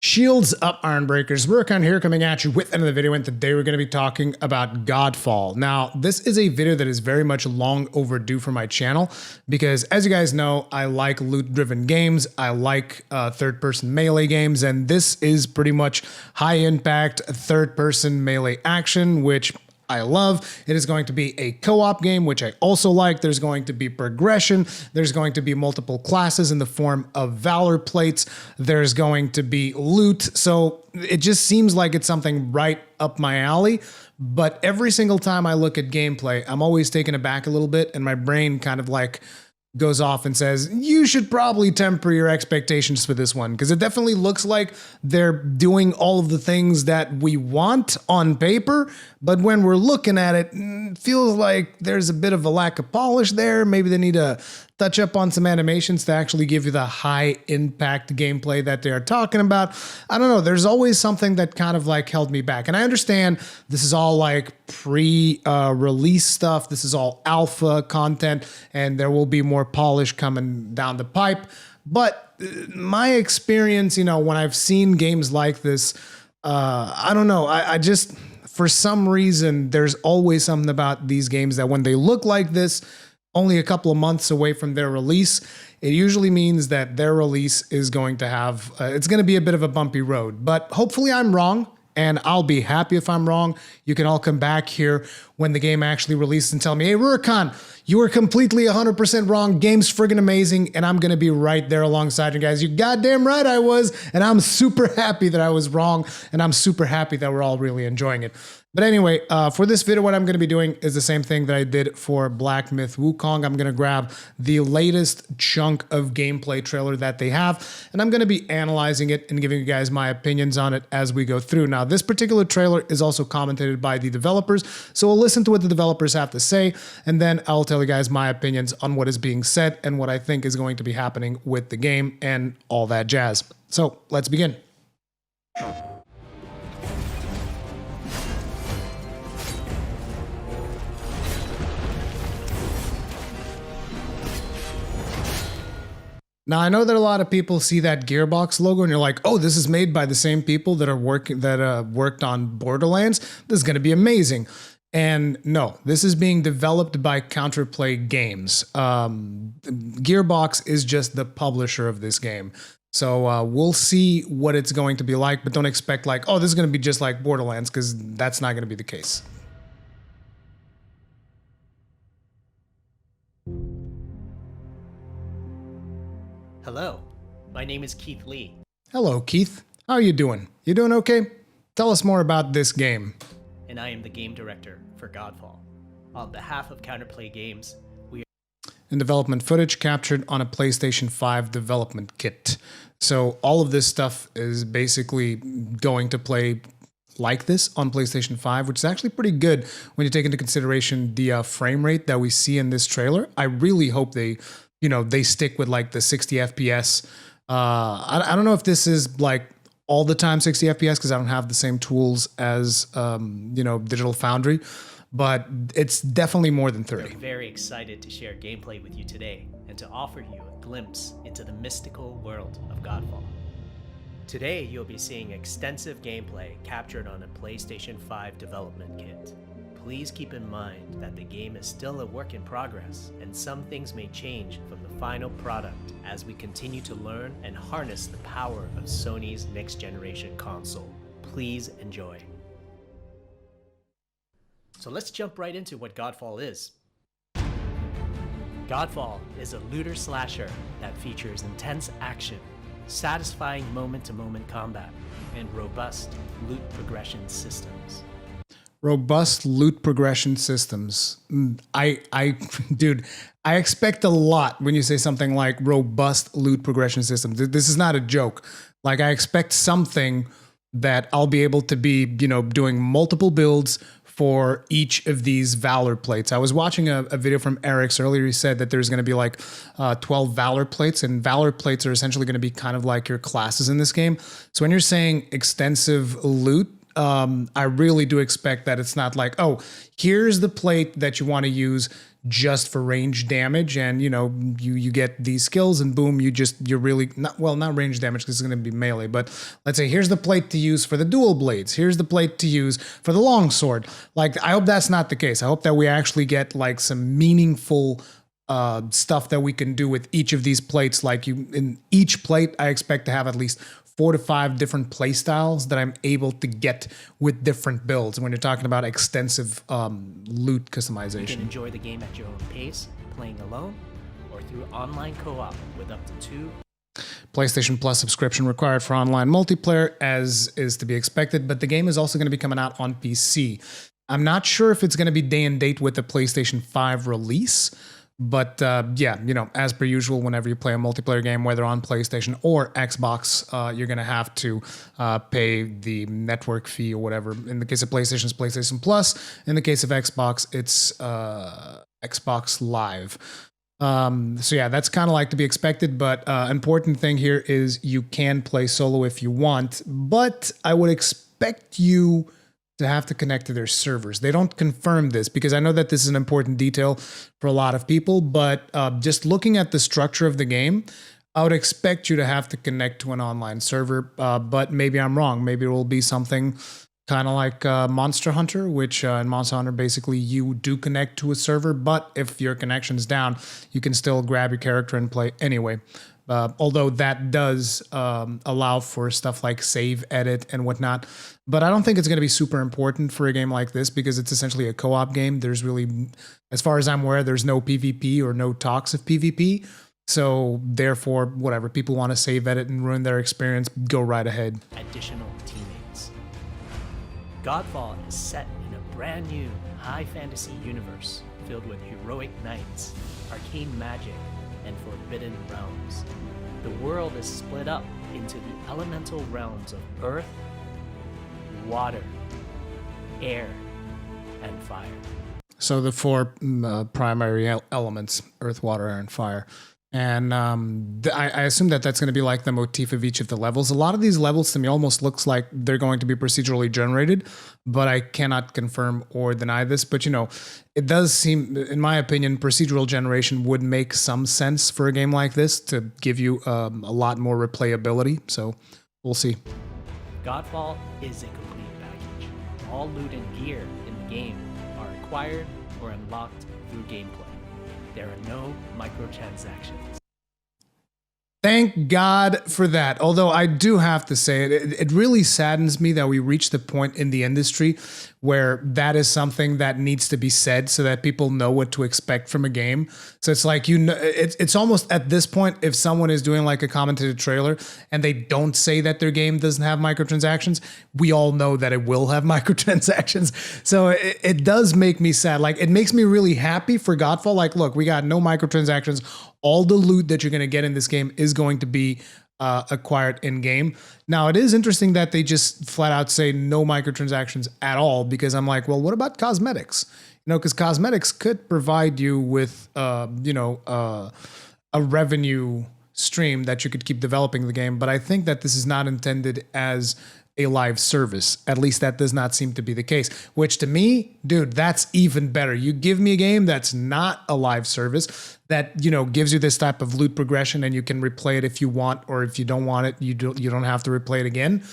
Shields up, Iron Breakers. Rurikhan here, coming at you with another video, and today we're going to be talking about Godfall. Now, this is a video that is very much long overdue for my channel because, as you guys know, I like loot-driven games, I like third-person melee games, and this is pretty much high-impact third-person melee action, which I love. It is going to be a co-op game, which I also like. There's going to be progression. There's going to be multiple classes in the form of Valorplates. There's going to be loot. So it just seems like it's something right up my alley. But every single time I look at gameplay, I'm always taken aback a little bit, and my brain kind of like goes off and says, you should probably temper your expectations for this one, because it definitely looks like they're doing all of the things that we want on paper, but when we're looking at it, it feels like there's a bit of a lack of polish there. Maybe they need to touch up on some animations to actually give you the high impact gameplay that they're talking about. I don't know. There's always something that kind of like held me back. And I understand this is all like pre-release stuff. This is all alpha content, and there will be more polish coming down the pipe. But my experience, you know, when I've seen games like this, I don't know. I just, for some reason, there's always something about these games that when they look like this, only a couple of months away from their release, it usually means that their release is going to have, it's going to be a bit of a bumpy road. But hopefully I'm wrong, and I'll be happy if I'm wrong. You can all come back here when the game actually releases and tell me, hey, Rurikhan, you were completely 100% wrong. Game's friggin' amazing, and I'm going to be right there alongside you guys. You goddamn right I was, and I'm super happy that I was wrong, and I'm super happy that we're all really enjoying it. But anyway, for this video, what I'm going to be doing is the same thing that I did for Black Myth Wukong. I'm going to grab the latest chunk of gameplay trailer that they have, and I'm going to be analyzing it and giving you guys my opinions on it as we go through. Now, this particular trailer is also commentated by the developers, so we'll listen to what the developers have to say, and then I'll tell you guys my opinions on what is being said and what I think is going to be happening with the game and all that jazz. So, let's begin. Now, I know that a lot of people see that Gearbox logo and you're like, oh, this is made by the same people that are worked on Borderlands. This is going to be amazing. And no, this is being developed by Counterplay Games. Gearbox is just the publisher of this game. So we'll see what it's going to be like, but don't expect like, oh, this is going to be just like Borderlands, because that's not going to be the case. Hello, my name is Keith Lee. Hello, Keith. How are you doing? You doing okay? Tell us more about this game. And I am the game director for Godfall. On behalf of Counterplay Games, we are in development footage captured on a PlayStation 5 development kit. So all of this stuff is basically going to play like this on PlayStation 5, which is actually pretty good when you take into consideration the frame rate that we see in this trailer. I really hope they stick with like the 60 FPS. I don't know if this is like all the time 60 FPS, because I don't have the same tools as, Digital Foundry, but it's definitely more than 30. We're very excited to share gameplay with you today and to offer you a glimpse into the mystical world of Godfall. Today, you'll be seeing extensive gameplay captured on a PlayStation 5 development kit. Please keep in mind that the game is still a work in progress, and some things may change from the final product as we continue to learn and harness the power of Sony's next-generation console. Please enjoy. So let's jump right into what Godfall is. Godfall is a looter slasher that features intense action, satisfying moment-to-moment combat, and robust loot progression systems. Robust loot progression systems. Dude, I expect a lot when you say something like robust loot progression systems. This is not a joke. Like, I expect something that I'll be able to be, doing multiple builds for each of these Valorplates. I was watching a video from Eric's earlier. He said that there's going to be like 12 Valorplates, and Valorplates are essentially going to be kind of like your classes in this game. So when you're saying extensive loot, I really do expect that it's not like, oh, here's the plate that you want to use just for range damage, and you get these skills, and boom, you're really not range damage because it's going to be melee, but let's say here's the plate to use for the dual blades, here's the plate to use for the long sword. Like, I hope that's not the case. I hope that we actually get like some meaningful stuff that we can do with each of these plates. Like, in each plate, I expect to have at least 4 to 5 different play styles that I'm able to get with different builds when you're talking about extensive loot customization. You can enjoy the game at your own pace, playing alone, or through online co-op with up to 2. PlayStation Plus subscription required for online multiplayer, as is to be expected, but the game is also going to be coming out on PC. I'm not sure if it's going to be day and date with the PlayStation 5 release, but yeah, as per usual, whenever you play a multiplayer game, whether on PlayStation or Xbox, you're going to have to pay the network fee or whatever. In the case of PlayStation, it's PlayStation Plus. In the case of Xbox, it's Xbox Live. So yeah, that's kind of like to be expected, but important thing here is you can play solo if you want, but I would expect you to have to connect to their servers. They don't confirm this because I know that this is an important detail for a lot of people, but just looking at the structure of the game, I would expect you to have to connect to an online server, but maybe I'm wrong. Maybe it will be something kind of like Monster Hunter, which in Monster Hunter, basically you do connect to a server, but if your connection's down, you can still grab your character and play anyway. Although that does allow for stuff like save, edit, and whatnot. But I don't think it's going to be super important for a game like this because it's essentially a co-op game. There's really, as far as I'm aware, there's no PvP or no talks of PvP. So therefore, whatever, people want to save, edit, and ruin their experience, go right ahead. Additional teammates. Godfall is set in a brand new high fantasy universe filled with heroic knights, arcane magic, and forbidden realms. The world is split up into the elemental realms of earth, water, air, and fire. So the 4 primary elements: earth, water, air, and fire. And I assume that that's going to be like the motif of each of the levels. A lot of these levels to me almost looks like they're going to be procedurally generated, but I cannot confirm or deny this. But it does seem, in my opinion, procedural generation would make some sense for a game like this to give you a lot more replayability. So we'll see. Godfall is a complete package. All loot and gear in the game are acquired or unlocked through gameplay. There are no microtransactions. Thank God for that. Although I do have to say it really saddens me that we reached the point in the industry where that is something that needs to be said so that people know what to expect from a game. So it's like, it's almost at this point, if someone is doing like a commented trailer and they don't say that their game doesn't have microtransactions, we all know that it will have microtransactions. So it does make me sad. Like, it makes me really happy for Godfall. Like, look, we got no microtransactions. All the loot that you're going to get in this game is going to be acquired in game. Now, it is interesting that they just flat out say no microtransactions at all, because I'm like, well, what about cosmetics? Because cosmetics could provide you with, a revenue stream that you could keep developing the game. But I think that this is not intended as a live service. At least that does not seem to be the case, which to me, dude, that's even better. You give me a game that's not a live service, that, gives you this type of loot progression, and you can replay it if you want, or if you don't want it, you don't have to replay it again.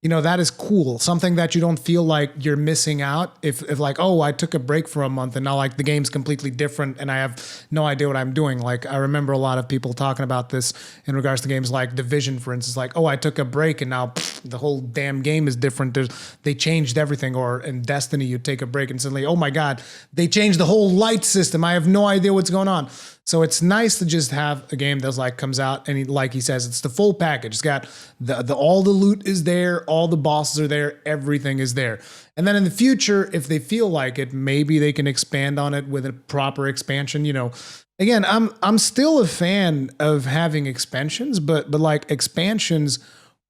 That is cool. Something that you don't feel like you're missing out if like, oh, I took a break for a month and now like the game's completely different and I have no idea what I'm doing. Like, I remember a lot of people talking about this in regards to games like Division, for instance, like, oh, I took a break and now the whole damn game is different. They changed everything. Or in Destiny, you take a break and suddenly, oh my God, they changed the whole light system. I have no idea what's going on. So it's nice to just have a game that's like comes out and like he says, it's the full package. It's got the all the loot is there, all the bosses are there, everything is there. And then in the future, if they feel like it, maybe they can expand on it with a proper expansion. Again, I'm still a fan of having expansions, but like expansions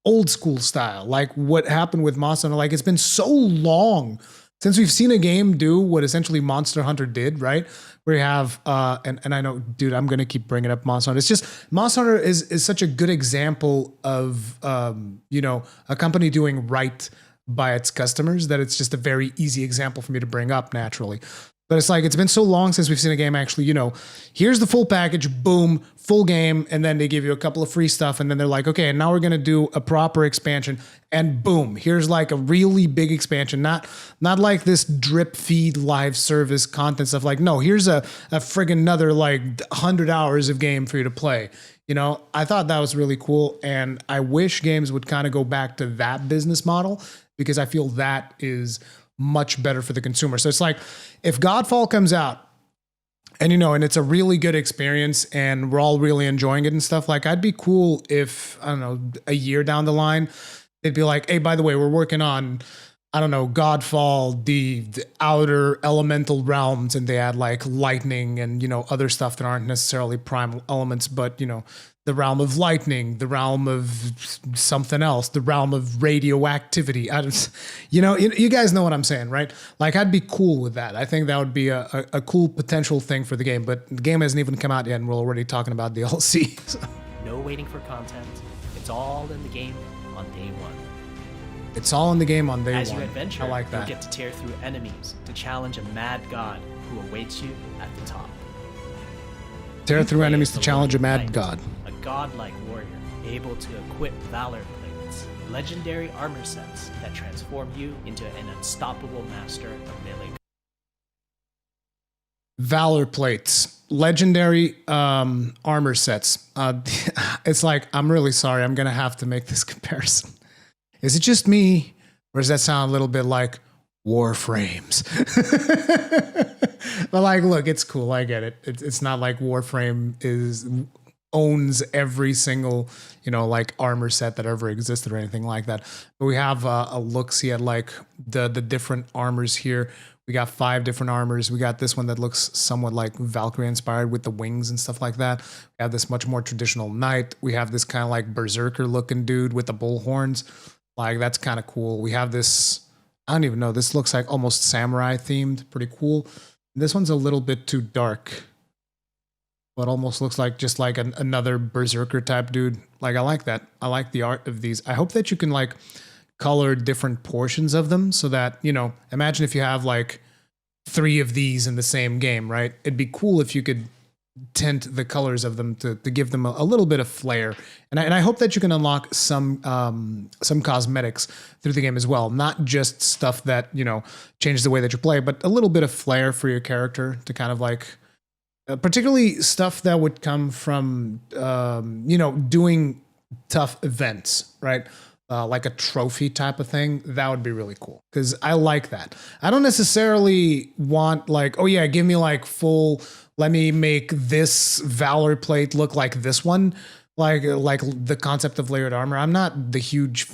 old school style, like what happened with Monster Hunter. Like, it's been so long since we've seen a game do what essentially Monster Hunter did, right? Where you have, and I know, dude, I'm going to keep bringing up Monster Hunter. It's just, Monster Hunter is such a good example of, a company doing right by its customers that it's just a very easy example for me to bring up naturally. But it's like, it's been so long since we've seen a game actually, here's the full package, boom, full game, and then they give you a couple of free stuff, and then they're like, okay, and now we're going to do a proper expansion, and boom, here's like a really big expansion, not like this drip feed live service content stuff. Like, no, here's a friggin' another like 100 hours of game for you to play. I thought that was really cool, and I wish games would kind of go back to that business model, because I feel that is much better for the consumer. So it's like, if Godfall comes out and and it's a really good experience and we're all really enjoying it and stuff, like, I'd be cool if, I don't know, a year down the line, they'd be like, hey, by the way, we're working on, I don't know, Godfall, the outer elemental realms, and they add like lightning and, other stuff that aren't necessarily prime elements, but, the realm of lightning, the realm of something else, the realm of radioactivity. You guys know what I'm saying, right? Like, I'd be cool with that. I think that would be a cool potential thing for the game, but the game hasn't even come out yet, and we're already talking about DLC. So. No waiting for content. It's all in the game on day one. It's all in the game on day one. As you adventure, I like that. You'll get to tear through enemies to challenge a mad god who awaits you at the top. Tear through enemies to challenge a mad Knight, god. A godlike warrior able to equip Valorplates, legendary armor sets that transform you into an unstoppable master of melee. Valorplates, legendary armor sets. It's like, I'm really sorry, I'm gonna have to make this comparison. Is it just me, or does that sound a little bit like Warframes? But like, look, it's cool. I get it. It's not like Warframe owns every single, like armor set that ever existed or anything like that. But we have a look-see at like the different armors here. We got 5 different armors. We got this one that looks somewhat like Valkyrie inspired with the wings and stuff like that. We have this much more traditional knight. We have this kind of like berserker looking dude with the bull horns. Like, that's kind of cool. We have this, I don't even know, this looks like almost samurai themed, pretty cool. This one's a little bit too dark, but almost looks like just like another berserker type dude. Like, I like that. I like the art of these. I hope that you can like color different portions of them so that, imagine if you have like 3 of these in the same game, right? It'd be cool if you could tint the colors of them to give them a little bit of flair. And I hope that you can unlock some cosmetics through the game as well. Not just stuff that, changes the way that you play, but a little bit of flair for your character to kind of like, particularly stuff that would come from, doing tough events, right? Like a trophy type of thing. That would be really cool, because I like that. I don't necessarily want like, oh yeah, give me like full, let me make this Valor plate look like this one, like the concept of layered armor. I'm not a huge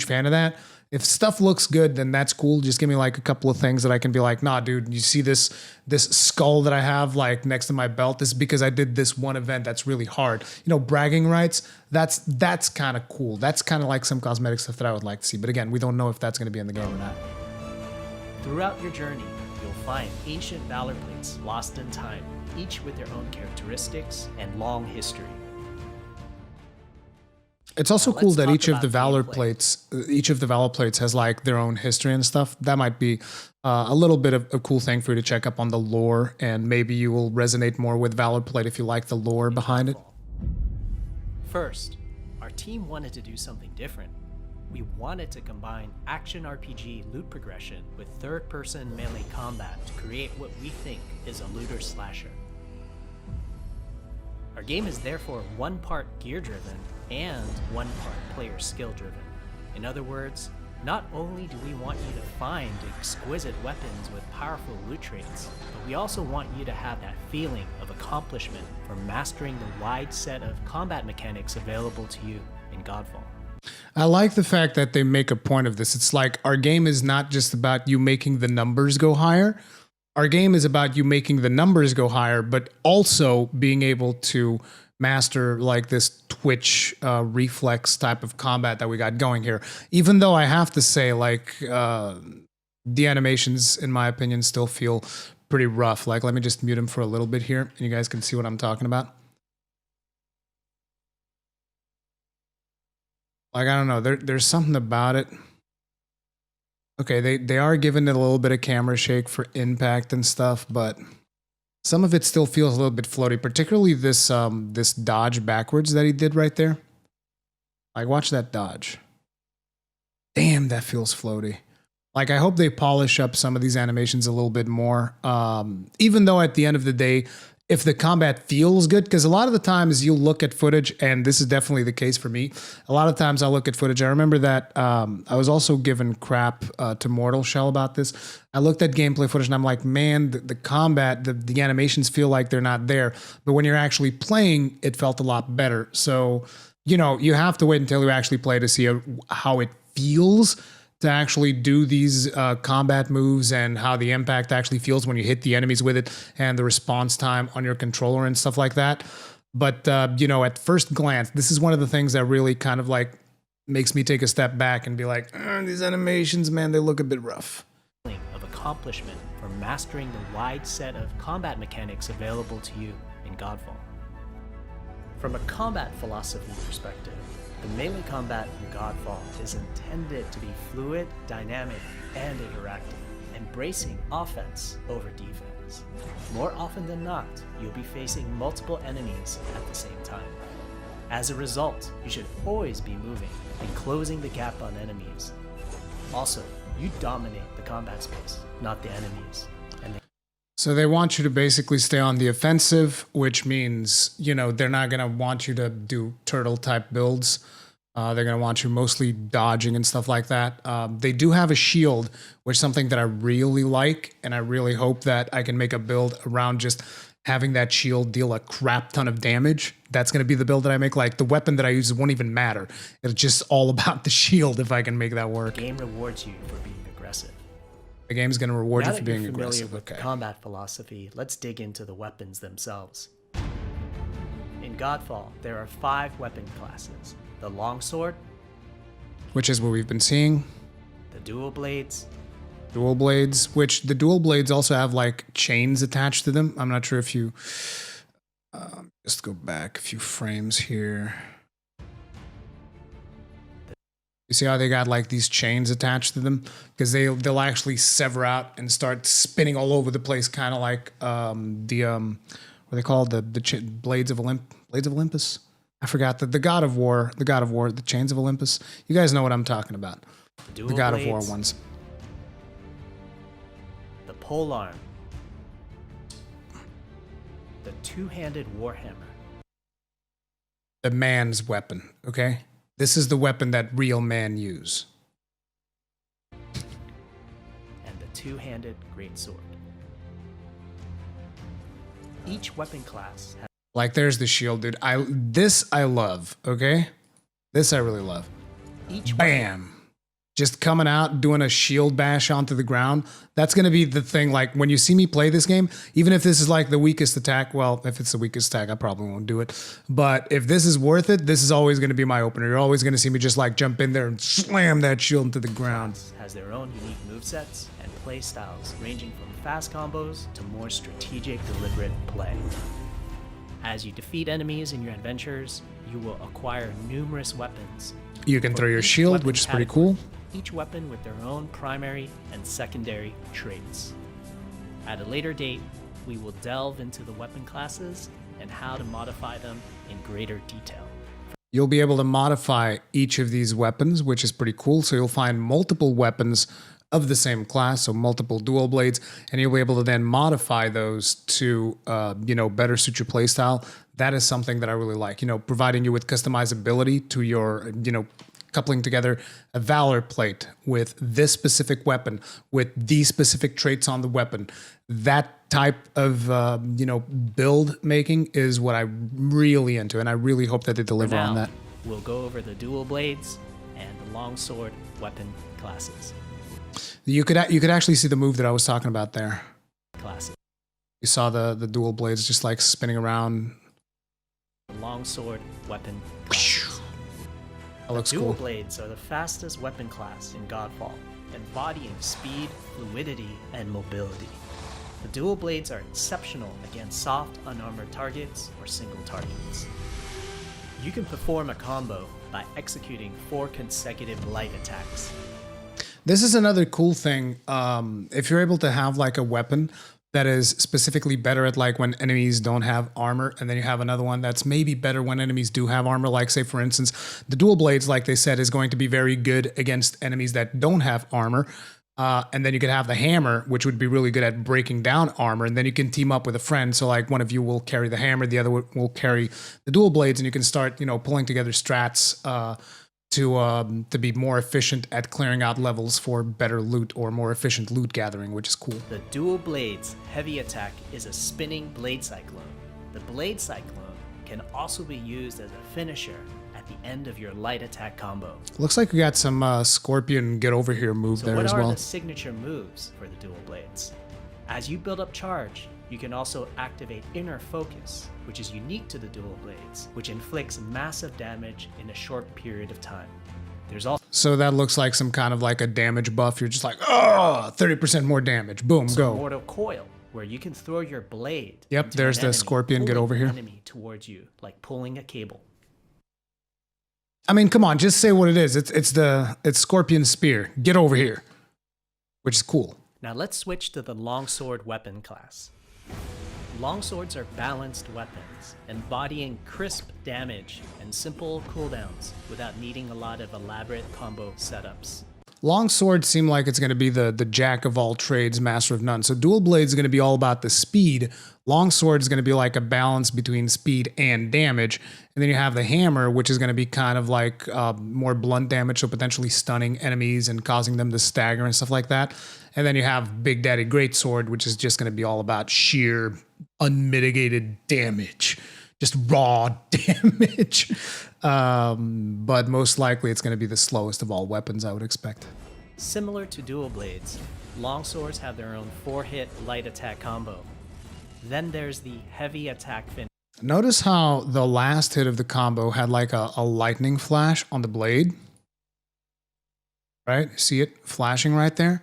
fan of that. If stuff looks good, then that's cool. Just give me like a couple of things that I can be like, nah, dude, you see this skull that I have like next to my belt? This is because I did this one event that's really hard. Bragging rights, that's kind of cool. That's kind of like some cosmetic stuff that I would like to see. But again, we don't know if that's going to be in the game or not. Throughout your journey, you'll find ancient Valor plates lost in time, each with their own characteristics and long history. It's also cool that each of the Valor plates has like their own history and stuff. That might be a little bit of a cool thing for you to check up on the lore, and maybe you will resonate more with Valor plate if you like the lore behind it. First, our team wanted to do something different. We wanted to combine action RPG loot progression with third-person melee combat to create what we think is a looter slasher. Our game is therefore 1 part gear-driven and 1 part player skill-driven. In other words, not only do we want you to find exquisite weapons with powerful loot traits, but we also want you to have that feeling of accomplishment for mastering the wide set of combat mechanics available to you in Godfall. I like the fact that they make a point of this. It's like, our game is not just about you making the numbers go higher. Our game is about you making the numbers go higher, but also being able to master like this twitch reflex type of combat that we got going here. Even though I have to say, like, the animations, in my opinion, still feel pretty rough. Like, let me just mute them for a little bit here, and you guys can see what I'm talking about. Like, I don't know, there's something about it. Okay, they are giving it a little bit of camera shake for impact and stuff, but some of it still feels a little bit floaty, particularly this dodge backwards that he did right there. Like, watch that dodge. Damn, that feels floaty. Like, I hope they polish up some of these animations a little bit more. Even though at the end of the day, if the combat feels good, because a lot of the times you look at footage, and this is definitely the case for me. A lot of times I look at footage. I remember that I was also given crap to Mortal Shell about this. I looked at gameplay footage and I'm like, man, the combat, the animations feel like they're not there. But when you're actually playing, it felt a lot better. So, you know, you have to wait until you actually play to see how it feels to actually do these combat moves and how the impact actually feels when you hit the enemies with it and the response time on your controller and stuff like that. But, you know, at first glance, this is one of the things that really kind of like makes me take a step back and be like, these animations, man, they look a bit rough. Of accomplishment for mastering the wide set of combat mechanics available to you in Godfall. From a combat philosophy perspective, the melee combat in Godfall is intended to be fluid, dynamic, and interactive, embracing offense over defense. More often than not, you'll be facing multiple enemies at the same time. As a result, you should always be moving and closing the gap on enemies. Also, you dominate the combat space, not the enemies. So they want you to basically stay on the offensive, which means, you know, they're not going to want you to do turtle type builds. They're going to want you mostly dodging and stuff like that. They do have a shield, which is something that I really like. And I really hope that I can make a build around just having that shield deal a crap ton of damage. That's going to be the build that I make. Like, the weapon that I use won't even matter. It's just all about the shield if I can make that work. The game rewards you for being aggressive. The game's going to reward Now you for being that you're familiar aggressive. with combat philosophy, let's dig into the weapons themselves. In Godfall, there are 5 weapon classes. The longsword, which is what we've been seeing. The dual blades, which the dual blades also have like chains attached to them. I'm not sure if you just go back a few frames here. You see how they got like these chains attached to them? Because they'll actually sever out and start spinning all over the place, kind of like what are they called? The blades of Olympus. I forgot the God of War, the Chains of Olympus. You guys know what I'm talking about. The God of War ones. The polearm. The two-handed warhammer. The man's weapon, okay? This is the weapon that real men use. And the two-handed greatsword. Each weapon class has like, there's the shield, dude. This I love, okay? This I really love. Bam! Just coming out, doing a shield bash onto the ground. That's going to be the thing. Like, when you see me play this game, even if this is like the weakest attack, well, if it's the weakest attack, I probably won't do it. But if this is worth it, this is always going to be my opener. You're always going to see me just like jump in there and slam that shield into the ground. Has their own unique movesets and play styles, ranging from fast combos to more strategic, deliberate play. As you defeat enemies in your adventures, you will acquire numerous weapons. You can throw your shield, which is pretty cool. Each weapon with their own primary and secondary traits. At a later date, we will delve into the weapon classes and how to modify them in greater detail. You'll be able to modify each of these weapons, which is pretty cool. So you'll find multiple weapons of the same class, so multiple dual blades, and you'll be able to then modify those to, better suit your playstyle. That is something that I really like, providing you with customizability to your, coupling together a Valorplate with this specific weapon, with these specific traits on the weapon. That type of, build making is what I'm really into, and I really hope that they deliver on that. We'll go over the dual blades and the longsword weapon classes. You could actually see the move that I was talking about there. Classic. You saw the dual blades just like spinning around. The longsword weapon classes. That looks dual cool. blades are the fastest weapon class in Godfall, embodying speed, fluidity, and mobility. The dual blades are exceptional against soft, unarmored targets or single targets. You can perform a combo by executing 4 consecutive light attacks. This is another cool thing. If you're able to have like a weapon that is specifically better at like when enemies don't have armor, and then you have another one that's maybe better when enemies do have armor, like say for instance, the dual blades, like they said, is going to be very good against enemies that don't have armor. And then you could have the hammer, which would be really good at breaking down armor. And then you can team up with a friend. So like one of you will carry the hammer, the other will carry the dual blades, and you can start, pulling together strats to be more efficient at clearing out levels for better loot or more efficient loot gathering, which is cool. The dual blades heavy attack is a spinning blade cyclone. The blade cyclone can also be used as a finisher at the end of your light attack combo. Looks like we got some Scorpion get over here move there as well. So what are the signature moves for the dual blades? As you build up charge, you can also activate Inner Focus, which is unique to the dual blades, which inflicts massive damage in a short period of time. There's also So that looks like some kind of like a damage buff. You're just like, oh, 30% more damage. Boom, go. Mortal Coil, where you can throw your blade. Yep, there's the Scorpion. Get over here. Enemy towards you, like pulling a cable. I mean, come on, just say what it is. It's Scorpion Spear. Get over here. Which is cool. Now let's switch to the longsword weapon class. Longswords are balanced weapons, embodying crisp damage and simple cooldowns without needing a lot of elaborate combo setups. Longsword seem like it's going to be the jack of all trades, master of none. So dual blade is going to be all about the speed. Longsword is going to be like a balance between speed and damage. And then you have the hammer, which is going to be kind of like more blunt damage, so potentially stunning enemies and causing them to stagger and stuff like that. And then you have Big Daddy Greatsword, which is just going to be all about sheer unmitigated damage. Just raw damage. But most likely it's going to be the slowest of all weapons, I would expect. Similar to dual blades, longswords have their own 4-hit light attack combo. Then there's the heavy attack finish. Notice how the last hit of the combo had like a lightning flash on the blade. Right? See it flashing right there?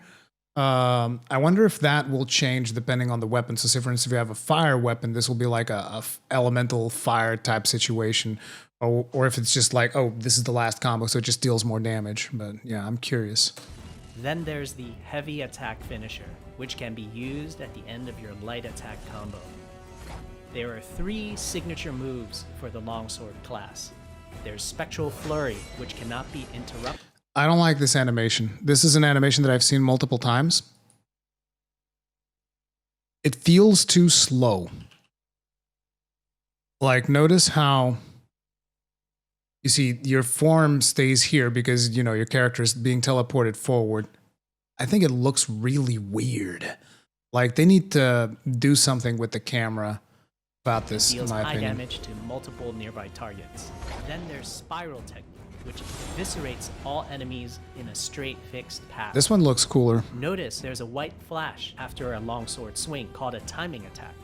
I wonder if that will change depending on the weapon. So say for instance, if you have a fire weapon, this will be like a elemental fire type situation. Or if it's just like, oh, this is the last combo, so it just deals more damage. But yeah, I'm curious. Then there's the heavy attack finisher, which can be used at the end of your light attack combo. There are 3 signature moves for the longsword class. There's Spectral Flurry, which cannot be interrupted. I don't like this animation. This is an animation that I've seen multiple times. It feels too slow. Like, notice how you see your form stays here because, your character is being teleported forward. I think it looks really weird. Like, they need to do something with the camera about this, in my opinion. Deals high damage to multiple nearby targets. Then there's Spiral Technique, which eviscerates all enemies in a straight fixed path. This one looks cooler. Notice there's a white flash after a longsword swing called a timing attack.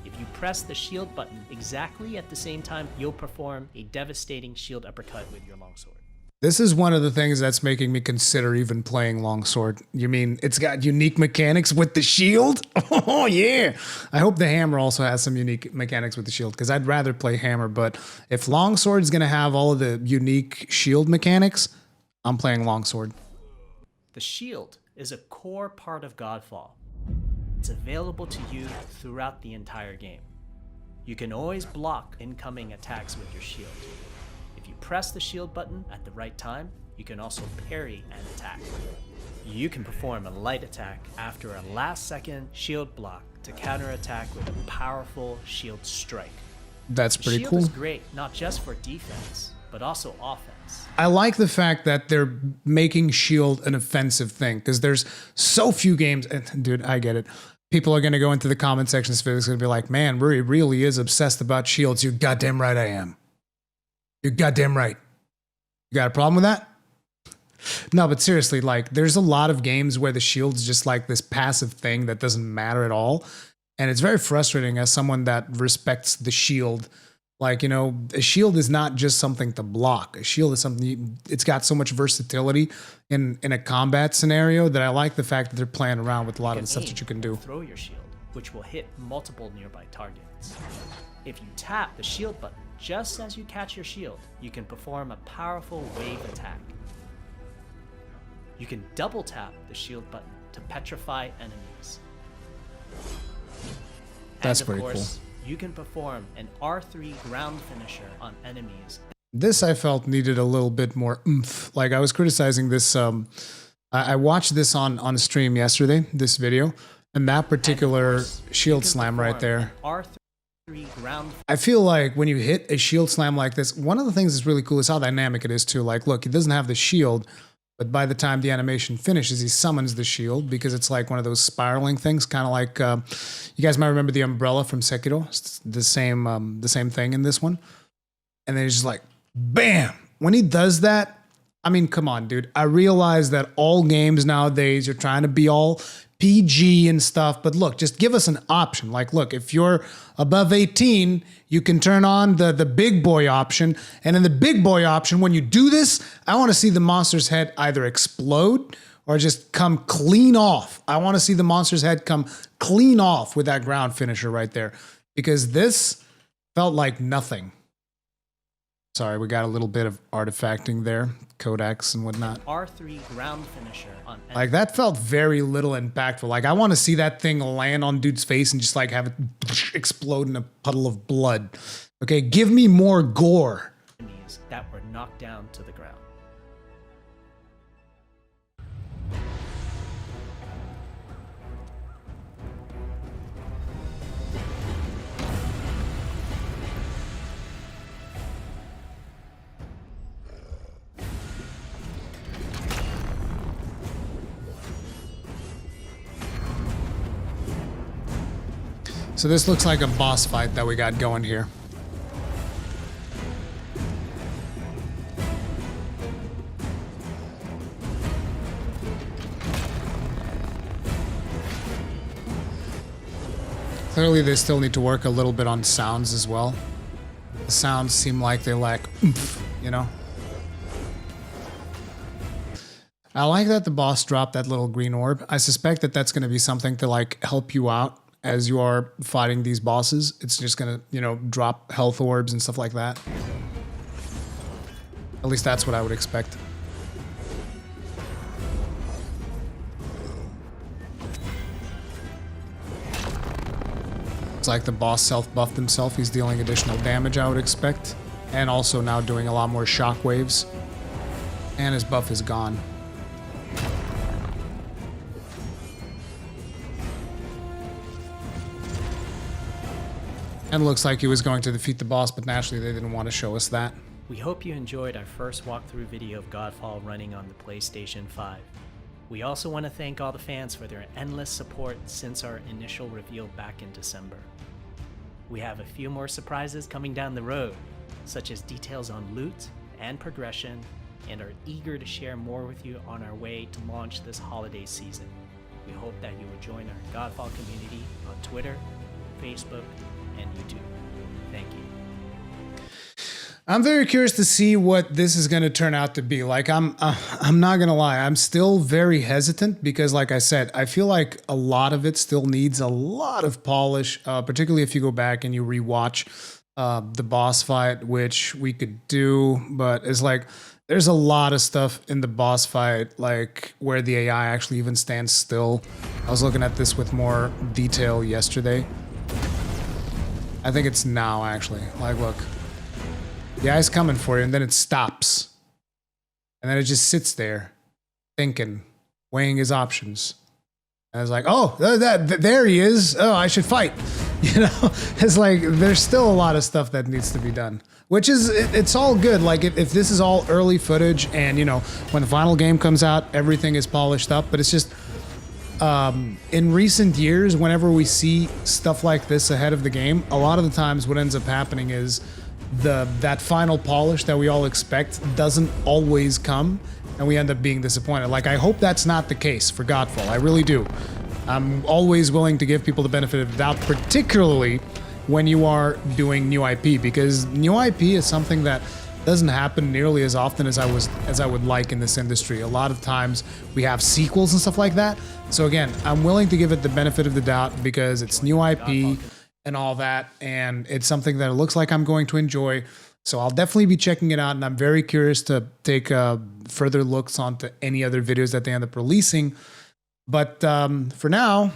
If you press the shield button exactly at the same time, you'll perform a devastating shield uppercut with your longsword. This is one of the things that's making me consider even playing longsword. You mean it's got unique mechanics with the shield? Oh yeah! I hope the hammer also has some unique mechanics with the shield, because I'd rather play hammer, but if longsword is going to have all of the unique shield mechanics, I'm playing longsword. The shield is a core part of Godfall. It's available to you throughout the entire game. You can always block incoming attacks with your shield. If you press the shield button at the right time, you can also parry an attack. You can perform a light attack after a last-second shield block to counterattack with a powerful shield strike. That's pretty shield cool. Is great, not just for defense, but also offense. I like the fact that they're making shield an offensive thing, because there's so few games, and dude, I get it. People are going to go into the comment sections for this and be like, man, Ruri really is obsessed about shields. You're goddamn right I am. You're goddamn right. You got a problem with that? No, but seriously, like, there's a lot of games where the shield's just like this passive thing that doesn't matter at all. And it's very frustrating as someone that respects the shield. Like, a shield is not just something to block. A shield is something, it's got so much versatility in a combat scenario that I like the fact that they're playing around with a lot of the stuff that you can do. Throw your shield, which will hit multiple nearby targets. If you tap the shield button just as you catch your shield, you can perform a powerful wave attack. You can double tap the shield button to petrify enemies. That's and pretty of course, you can perform an R3 ground finisher on enemies. This I felt needed a little bit more oomph. Like I was criticizing this, I watched this on stream yesterday, this video, and that particular shield slam right there. R3 ground. I feel like when you hit a shield slam like this, one of the things that's really cool is how dynamic it is too. Like, look, he doesn't have the shield, but by the time the animation finishes, he summons the shield because it's like one of those spiraling things, kind of like you guys might remember the umbrella from Sekiro. It's the same thing in this one. And then he's just like, bam! When he does that, I mean, come on, dude. I realize that all games nowadays are trying to be all PG and stuff, but look, just give us an option. Like, look, if you're above 18, you can turn on the big boy option. And in the big boy option, when you do this, I want to see the monster's head either explode or just come clean off. I want to see the monster's head come clean off with that ground finisher right there, because this felt like nothing. Sorry, we got a little bit of artifacting there, codecs and whatnot. R3 ground finisher on like that felt very little impactful. Like I want to see that thing land on dude's face and just like have it explode in a puddle of blood. Okay, give me more gore. Enemies that were knocked down to the ground. So this looks like a boss fight that we got going here. Clearly they still need to work a little bit on sounds as well. The sounds seem like they lack oomph, you know? I like that the boss dropped that little green orb. I suspect that that's going to be something to like help you out as you are fighting these bosses. It's just gonna, you know, drop health orbs and stuff like that. At least that's what I would expect. It's like the boss self-buffed himself. He's dealing additional damage, I would expect. And also now doing a lot more shockwaves. And his buff is gone. And it looks like he was going to defeat the boss, but naturally they didn't want to show us that. We hope you enjoyed our first walkthrough video of Godfall running on the PlayStation 5. We also want to thank all the fans for their endless support since our initial reveal back in December. We have a few more surprises coming down the road, such as details on loot and progression, and are eager to share more with you on our way to launch this holiday season. We hope that you will join our Godfall community on Twitter, Facebook, and YouTube. Thank you. I'm very curious to see what this is going to turn out to be. Like, I'm not going to lie. I'm still very hesitant because, like I said, I feel like a lot of it still needs a lot of polish, particularly if you go back and you rewatch the boss fight, which we could do. But it's like, there's a lot of stuff in the boss fight, like where the AI actually even stands still. I was looking at this with more detail yesterday. I think it's now, actually. Like, look. The eye's coming for you, and then it stops. And then it just sits there, thinking, weighing his options. And it's like, oh, there he is. Oh, I should fight. You know? It's like, there's still a lot of stuff that needs to be done. Which is, it's all good. Like, if this is all early footage, and, you know, when the final game comes out, everything is polished up. But it's just... in recent years, whenever we see stuff like this ahead of the game, a lot of the times what ends up happening is that final polish that we all expect doesn't always come, and we end up being disappointed. Like, I hope that's not the case for Godfall. I really do. I'm always willing to give people the benefit of the doubt, particularly when you are doing new IP, because new IP is something that doesn't happen nearly as often as I would like in this industry. A lot of times we have sequels and stuff like that. So again, I'm willing to give it the benefit of the doubt because it's new IP and all that, and it's something that it looks like I'm going to enjoy. So I'll definitely be checking it out, and I'm very curious to take further looks onto any other videos that they end up releasing. But for now,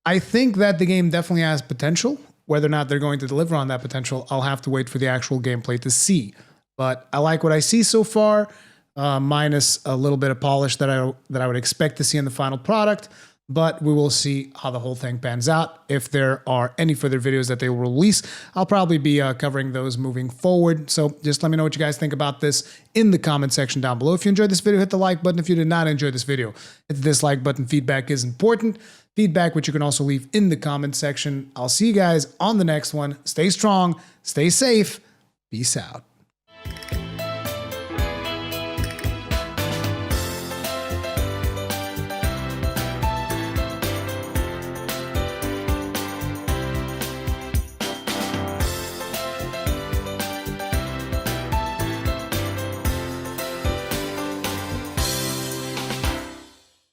I think that the game definitely has potential. Whether or not they're going to deliver on that potential, I'll have to wait for the actual gameplay to see. But I like what I see so far, minus a little bit of polish that I would expect to see in the final product. But we will see how the whole thing pans out. If there are any further videos that they will release, I'll probably be covering those moving forward. So just let me know what you guys think about this in the comment section down below. If you enjoyed this video, hit the like button. If you did not enjoy this video, hit the dislike button. Feedback is important. Feedback, which you can also leave in the comment section. I'll see you guys on the next one. Stay strong, stay safe, peace out.